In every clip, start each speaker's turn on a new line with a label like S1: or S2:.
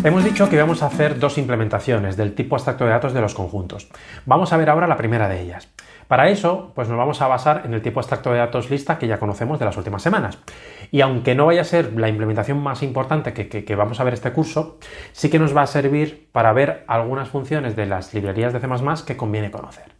S1: Hemos dicho que íbamos a hacer dos implementaciones del tipo abstracto de datos de los conjuntos. Vamos a ver ahora la primera de ellas. Para eso, pues nos vamos a basar en el tipo abstracto de datos lista que ya conocemos de las últimas semanas. Y aunque no vaya a ser la implementación más importante que vamos a ver este curso, sí que nos va a servir para ver algunas funciones de las librerías de C++ que conviene conocer.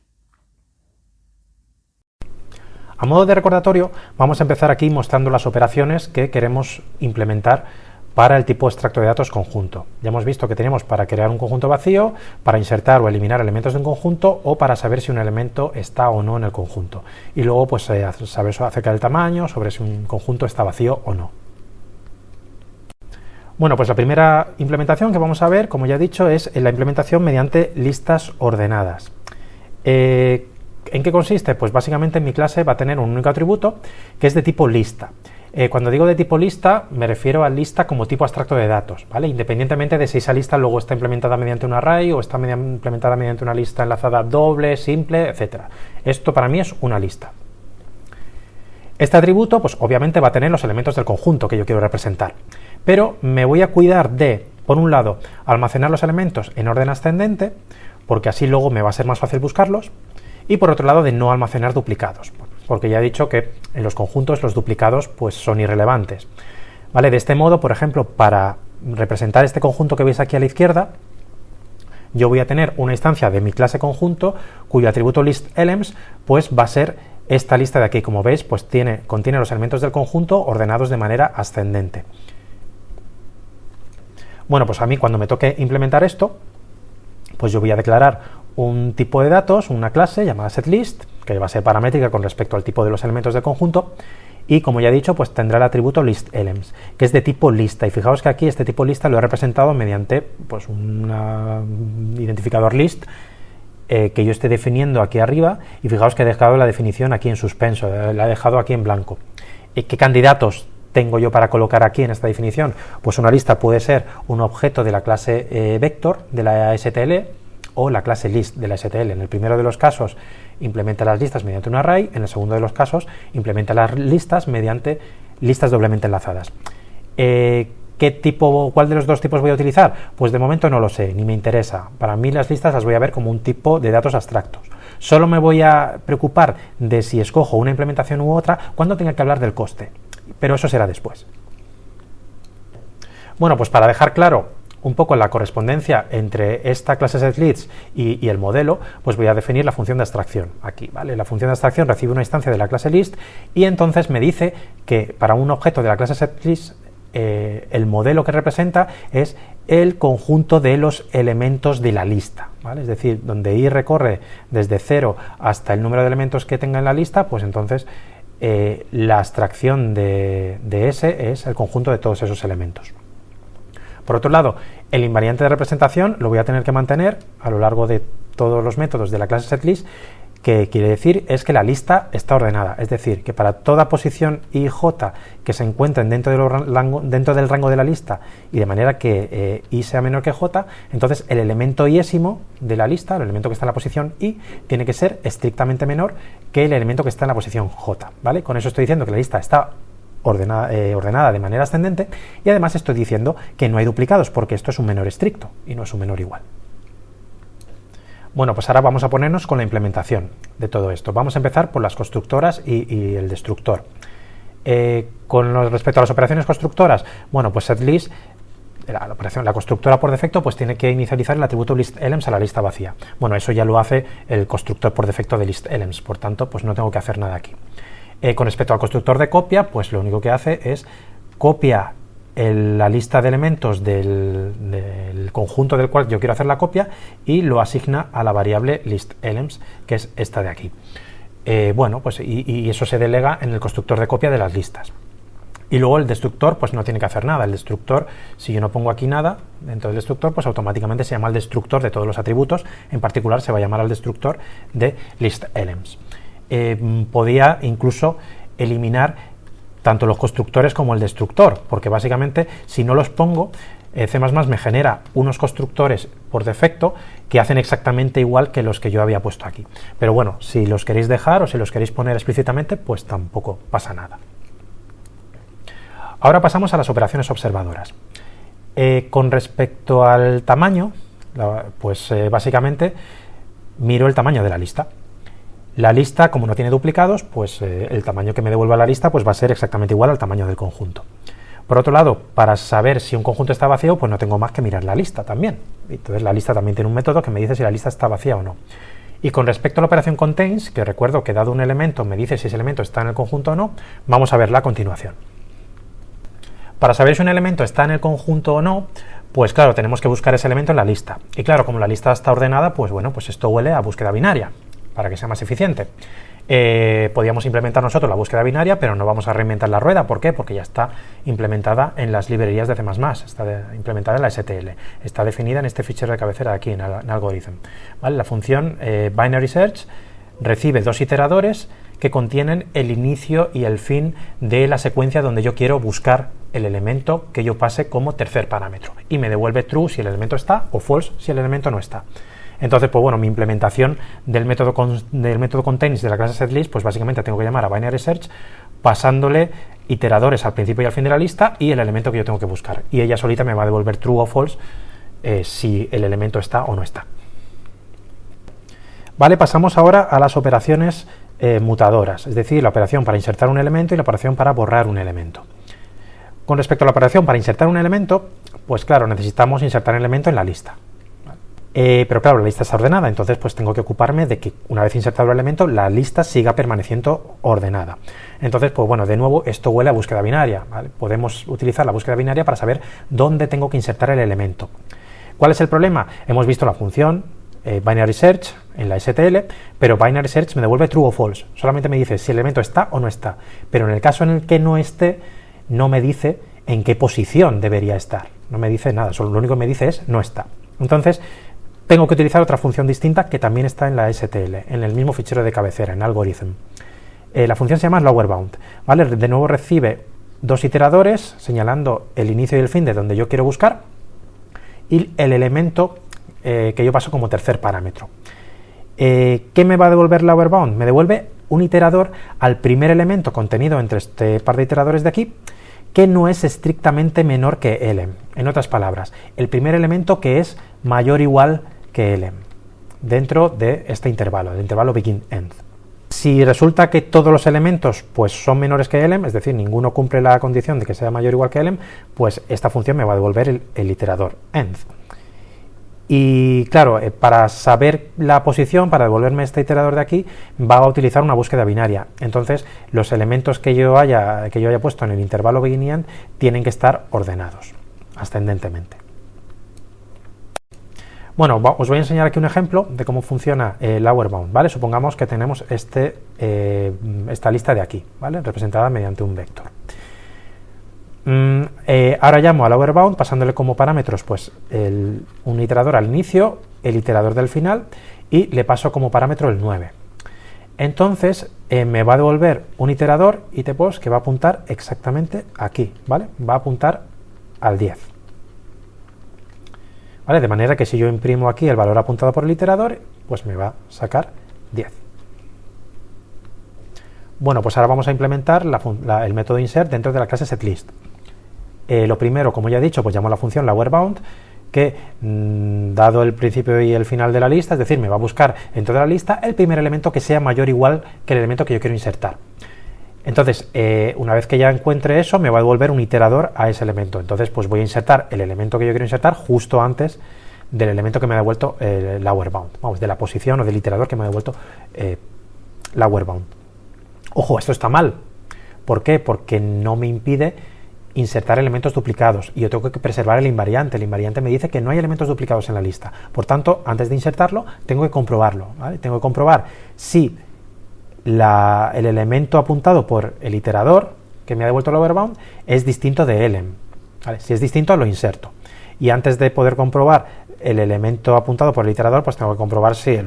S1: A modo de recordatorio, vamos a empezar aquí mostrando las operaciones que queremos implementar para el tipo extracto de datos conjunto. Ya hemos visto que tenemos para crear un conjunto vacío, para insertar o eliminar elementos de un conjunto o para saber si un elemento está o no en el conjunto. Y luego pues saber acerca del tamaño, sobre si un conjunto está vacío o no. Bueno, pues la primera implementación que vamos a ver, como ya he dicho, es la implementación mediante listas ordenadas. ¿En qué consiste? Pues básicamente mi clase va a tener un único atributo que es de tipo lista. Cuando digo de tipo lista, me refiero a lista como tipo abstracto de datos, ¿vale? Independientemente de si esa lista luego está implementada mediante un array o está implementada mediante una lista enlazada doble, simple, etc. Esto para mí es una lista. Este atributo, pues obviamente va a tener los elementos del conjunto que yo quiero representar, pero me voy a cuidar de, por un lado, almacenar los elementos en orden ascendente, porque así luego me va a ser más fácil buscarlos, y por otro lado de no almacenar duplicados, porque ya he dicho que en los conjuntos los duplicados pues son irrelevantes. ¿Vale? De este modo, por ejemplo, para representar este conjunto que veis aquí a la izquierda, yo voy a tener una instancia de mi clase conjunto cuyo atributo listElems pues va a ser esta lista de aquí. Como veis, pues contiene los elementos del conjunto ordenados de manera ascendente. Bueno, pues a mí cuando me toque implementar esto, pues yo voy a declarar un tipo de datos, una clase llamada setList, que va a ser paramétrica con respecto al tipo de los elementos del conjunto, y como ya he dicho, pues tendrá el atributo listElems, que es de tipo lista, y fijaos que aquí este tipo lista lo he representado mediante pues un identificador list que yo esté definiendo aquí arriba, y fijaos que he dejado la definición aquí en suspenso, la he dejado aquí en blanco. ¿Qué candidatos tengo yo para colocar aquí en esta definición? Pues una lista puede ser un objeto de la clase vector de la STL o la clase list de la STL. En el primero de los casos implementa las listas mediante un array, en el segundo de los casos implementa las listas mediante listas doblemente enlazadas. ¿Cuál de los dos tipos voy a utilizar? Pues de momento no lo sé, ni me interesa. Para mí las listas las voy a ver como un tipo de datos abstractos. Solo me voy a preocupar de si escojo una implementación u otra cuando tenga que hablar del coste, pero eso será después. Bueno, pues para dejar claro un poco la correspondencia entre esta clase setList y el modelo, pues voy a definir la función de abstracción aquí, ¿vale? La función de abstracción recibe una instancia de la clase list y entonces me dice que para un objeto de la clase setList el modelo que representa es el conjunto de los elementos de la lista, ¿vale? Es decir, donde i recorre desde 0 hasta el número de elementos que tenga en la lista, pues entonces la abstracción de S es el conjunto de todos esos elementos. Por otro lado, el invariante de representación lo voy a tener que mantener a lo largo de todos los métodos de la clase setList, que quiere decir es que la lista está ordenada, es decir, que para toda posición i, j que se encuentren dentro del rango de la lista y de manera que i sea menor que j, entonces el elemento iésimo de la lista, el elemento que está en la posición i, tiene que ser estrictamente menor que el elemento que está en la posición j, ¿vale? Con eso estoy diciendo que la lista está ordenada de manera ascendente, y además estoy diciendo que no hay duplicados porque esto es un menor estricto y no es un menor igual. Bueno, pues ahora vamos a ponernos con la implementación de todo esto. Vamos a empezar por las constructoras y el destructor. Respecto a las operaciones constructoras, bueno, pues setList, la constructora por defecto, pues tiene que inicializar el atributo listElems a la lista vacía. Bueno, eso ya lo hace el constructor por defecto de listElems, por tanto, pues no tengo que hacer nada aquí. Con respecto al constructor de copia, pues lo único que hace es copia la lista de elementos del conjunto del cual yo quiero hacer la copia y lo asigna a la variable listElems, que es esta de aquí. Bueno, pues y eso se delega en el constructor de copia de las listas. Y luego el destructor pues no tiene que hacer nada. El destructor, si yo no pongo aquí nada dentro del destructor, pues automáticamente se llama el destructor de todos los atributos. En particular se va a llamar al destructor de listElems. Podía incluso eliminar tanto los constructores como el destructor, porque básicamente si no los pongo, C++ me genera unos constructores por defecto que hacen exactamente igual que los que yo había puesto aquí. Pero bueno, si los queréis dejar o si los queréis poner explícitamente, pues tampoco pasa nada. Ahora pasamos a las operaciones observadoras. Con respecto al tamaño, pues básicamente miro el tamaño de la lista. La lista, como no tiene duplicados, pues el tamaño que me devuelva la lista pues va a ser exactamente igual al tamaño del conjunto. Por otro lado, para saber si un conjunto está vacío, pues no tengo más que mirar la lista también. Entonces la lista también tiene un método que me dice si la lista está vacía o no. Y con respecto a la operación contains, que recuerdo que dado un elemento me dice si ese elemento está en el conjunto o no, vamos a verla a continuación. Para saber si un elemento está en el conjunto o no, pues claro, tenemos que buscar ese elemento en la lista. Y claro, como la lista está ordenada, pues bueno, pues esto huele a búsqueda binaria, para que sea más eficiente. Podríamos implementar nosotros la búsqueda binaria, pero no vamos a reinventar la rueda. ¿Por qué? Porque ya está implementada en las librerías de C++, está implementada en la STL, está definida en este fichero de cabecera de aquí, en algorithm. ¿Vale? La función binary search recibe dos iteradores que contienen el inicio y el fin de la secuencia donde yo quiero buscar el elemento que yo pase como tercer parámetro, y me devuelve true si el elemento está o false si el elemento no está. Entonces, pues bueno, mi implementación del método contains de la clase setList, pues básicamente tengo que llamar a binary search pasándole iteradores al principio y al fin de la lista y el elemento que yo tengo que buscar, y ella solita me va a devolver true o false si el elemento está o no está. Vale, pasamos ahora a las operaciones mutadoras, es decir, la operación para insertar un elemento y la operación para borrar un elemento. Con respecto a la operación para insertar un elemento, pues claro, necesitamos insertar el elemento en la lista. Pero claro, la lista está ordenada, entonces pues tengo que ocuparme de que una vez insertado el elemento, la lista siga permaneciendo ordenada. Entonces, pues bueno, de nuevo, esto huele a búsqueda binaria, ¿vale? Podemos utilizar la búsqueda binaria para saber dónde tengo que insertar el elemento. ¿Cuál es el problema? Hemos visto la función binary search en la STL, pero binary search me devuelve true o false. Solamente me dice si el elemento está o no está. Pero en el caso en el que no esté, no me dice en qué posición debería estar. No me dice nada, solo lo único que me dice es no está. Entonces, tengo que utilizar otra función distinta que también está en la STL, en el mismo fichero de cabecera, en algorithm. La función se llama lowerBound, ¿vale? De nuevo recibe dos iteradores señalando el inicio y el fin de donde yo quiero buscar y el elemento que yo paso como tercer parámetro. ¿Qué me va a devolver lowerBound? Me devuelve un iterador al primer elemento contenido entre este par de iteradores de aquí, que no es estrictamente menor que elem. En otras palabras, el primer elemento que es mayor o igual que elem dentro de este intervalo, el intervalo begin-end. Si resulta que todos los elementos pues son menores que elem, es decir, ninguno cumple la condición de que sea mayor o igual que elem, pues esta función me va a devolver el iterador end. Y claro, para saber la posición, para devolverme este iterador de aquí, va a utilizar una búsqueda binaria. Entonces, los elementos que yo haya puesto en el intervalo begin y end tienen que estar ordenados ascendentemente. Bueno, os voy a enseñar aquí un ejemplo de cómo funciona lowerBound, ¿vale? Supongamos que tenemos esta lista de aquí, ¿vale? Representada mediante un vector. Ahora llamo a lowerBound pasándole como parámetros pues un iterador al inicio, el iterador del final, y le paso como parámetro el 9. Entonces me va a devolver un iterador itpost que va a apuntar exactamente aquí, ¿vale? Va a apuntar al 10. ¿Vale? De manera que si yo imprimo aquí el valor apuntado por el iterador, pues me va a sacar 10. Bueno, pues ahora vamos a implementar el método insert dentro de la clase setList. Lo primero, como ya he dicho, pues llamo a la función lowerBound, que dado el principio y el final de la lista, es decir, me va a buscar dentro de la lista el primer elemento que sea mayor o igual que el elemento que yo quiero insertar. Entonces, una vez que ya encuentre eso, me va a devolver un iterador a ese elemento. Entonces, pues voy a insertar el elemento que yo quiero insertar justo antes del elemento que me ha devuelto lowerBound, vamos, de la posición o del iterador que me ha devuelto lowerBound. Ojo, esto está mal. ¿Por qué? Porque no me impide insertar elementos duplicados y yo tengo que preservar el invariante. El invariante me dice que no hay elementos duplicados en la lista. Por tanto, antes de insertarlo, tengo que comprobarlo, ¿vale? Tengo que comprobar si el elemento apuntado por el iterador que me ha devuelto lowerBound es distinto de elem, ¿vale? Si es distinto, lo inserto. Y antes de poder comprobar el elemento apuntado por el iterador, pues tengo que comprobar si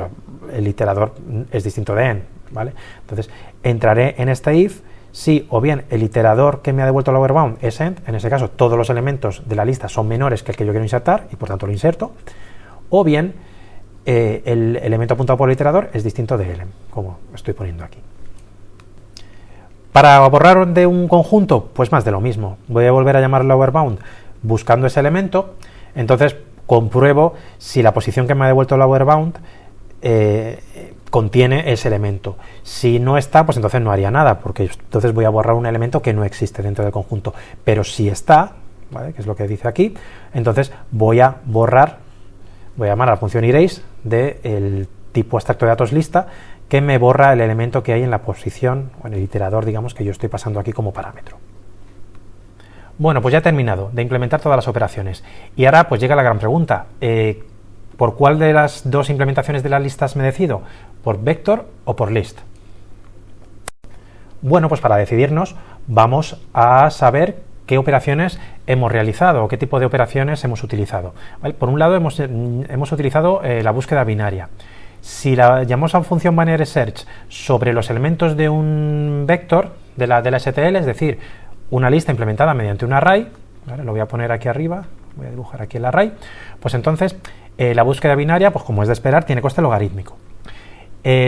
S1: el iterador es distinto de en, ¿vale? Entonces, entraré en este if si o bien el iterador que me ha devuelto lowerBound es end, en ese caso todos los elementos de la lista son menores que el que yo quiero insertar y por tanto lo inserto, o bien el elemento apuntado por el iterador es distinto de elem, como estoy poniendo aquí. Para borrar de un conjunto, pues más de lo mismo. Voy a volver a llamar lowerBound, buscando ese elemento, entonces compruebo si la posición que me ha devuelto el lower bound contiene ese elemento. Si no está, pues entonces no haría nada, porque entonces voy a borrar un elemento que no existe dentro del conjunto. Pero si está, ¿vale?, que es lo que dice aquí, entonces voy a borrar, voy a llamar a la función erase del tipo abstracto de datos lista, que me borra el elemento que hay en la posición, o en el iterador, digamos, que yo estoy pasando aquí como parámetro. Bueno, pues ya he terminado de implementar todas las operaciones. Y ahora pues llega la gran pregunta. ¿Por cuál de las dos implementaciones de las listas me decido? ¿Por vector o por list? Bueno, pues para decidirnos vamos a saber qué operaciones hemos realizado o qué tipo de operaciones hemos utilizado. ¿Vale? Por un lado hemos utilizado la búsqueda binaria. Si la llamamos a función binary search sobre los elementos de un vector de la STL, es decir, una lista implementada mediante un array, ¿vale?, lo voy a poner aquí arriba, voy a dibujar aquí el array, pues entonces la búsqueda binaria, pues como es de esperar, tiene coste logarítmico.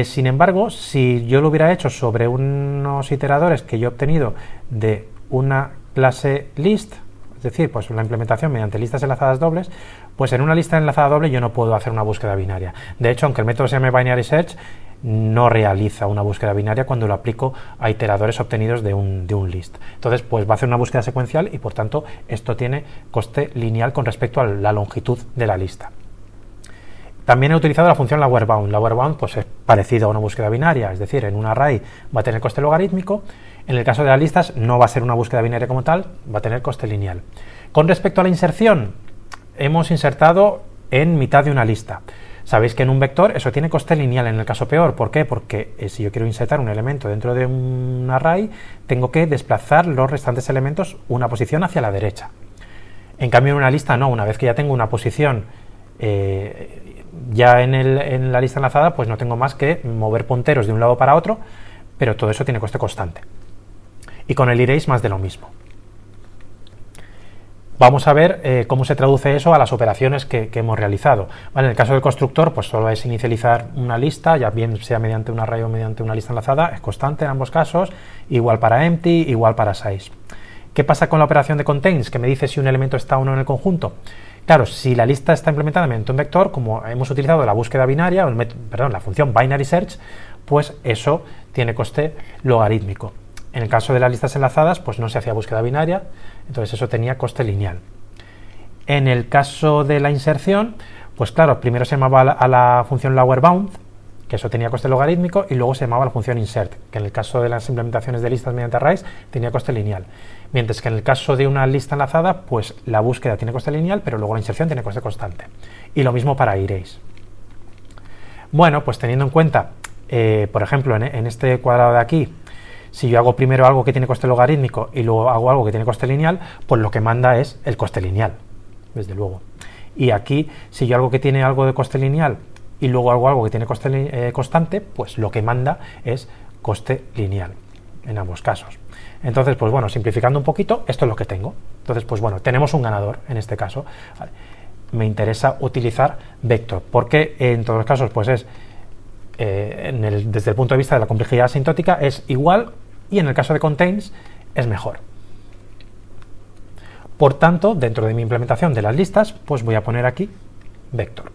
S1: Sin embargo, si yo lo hubiera hecho sobre unos iteradores que yo he obtenido de una clase list, es decir, pues la implementación mediante listas enlazadas dobles, pues en una lista enlazada doble yo no puedo hacer una búsqueda binaria. De hecho, aunque el método se llame binary search, no realiza una búsqueda binaria cuando lo aplico a iteradores obtenidos de un list. Entonces, pues va a hacer una búsqueda secuencial y por tanto esto tiene coste lineal con respecto a la longitud de la lista. También he utilizado la función lowerBound. LowerBound pues es parecido a una búsqueda binaria, es decir, en un array va a tener coste logarítmico. En el caso de las listas no va a ser una búsqueda binaria como tal, va a tener coste lineal. Con respecto a la inserción, hemos insertado en mitad de una lista. Sabéis que en un vector eso tiene coste lineal en el caso peor. ¿Por qué? Porque si yo quiero insertar un elemento dentro de un array, tengo que desplazar los restantes elementos una posición hacia la derecha. En cambio, en una lista no. Una vez que ya tengo una posición ya en la lista enlazada, pues no tengo más que mover punteros de un lado para otro, pero todo eso tiene coste constante. Y con el erase más de lo mismo. Vamos a ver cómo se traduce eso a las operaciones que hemos realizado. Vale, en el caso del constructor, pues solo es inicializar una lista, ya bien sea mediante un array o mediante una lista enlazada, es constante en ambos casos, igual para empty, igual para size. ¿Qué pasa con la operación de contains, que me dice si un elemento está o no en el conjunto? Claro, si la lista está implementada mediante un vector, como hemos utilizado la búsqueda binaria, la función binary search, pues eso tiene coste logarítmico. En el caso de las listas enlazadas, pues no se hacía búsqueda binaria, entonces eso tenía coste lineal. En el caso de la inserción, pues claro, primero se llamaba a la función lowerBound, que eso tenía coste logarítmico, y luego se llamaba la función insert, que en el caso de las implementaciones de listas mediante arrays tenía coste lineal. Mientras que en el caso de una lista enlazada, pues la búsqueda tiene coste lineal, pero luego la inserción tiene coste constante. Y lo mismo para erase. Bueno, pues teniendo en cuenta, por ejemplo, en este cuadrado de aquí, si yo hago primero algo que tiene coste logarítmico y luego hago algo que tiene coste lineal, pues lo que manda es el coste lineal, desde luego. Y aquí, si yo algo que tiene algo de coste lineal y luego hago algo que tiene coste constante, pues lo que manda es coste lineal, en ambos casos. Entonces, pues bueno, simplificando un poquito, esto es lo que tengo. Entonces, pues bueno, tenemos un ganador en este caso. Vale. Me interesa utilizar vector, porque en todos los casos, pues es desde el punto de vista de la complejidad asintótica es igual, y en el caso de contains es mejor. Por tanto, dentro de mi implementación de las listas, pues voy a poner aquí vector.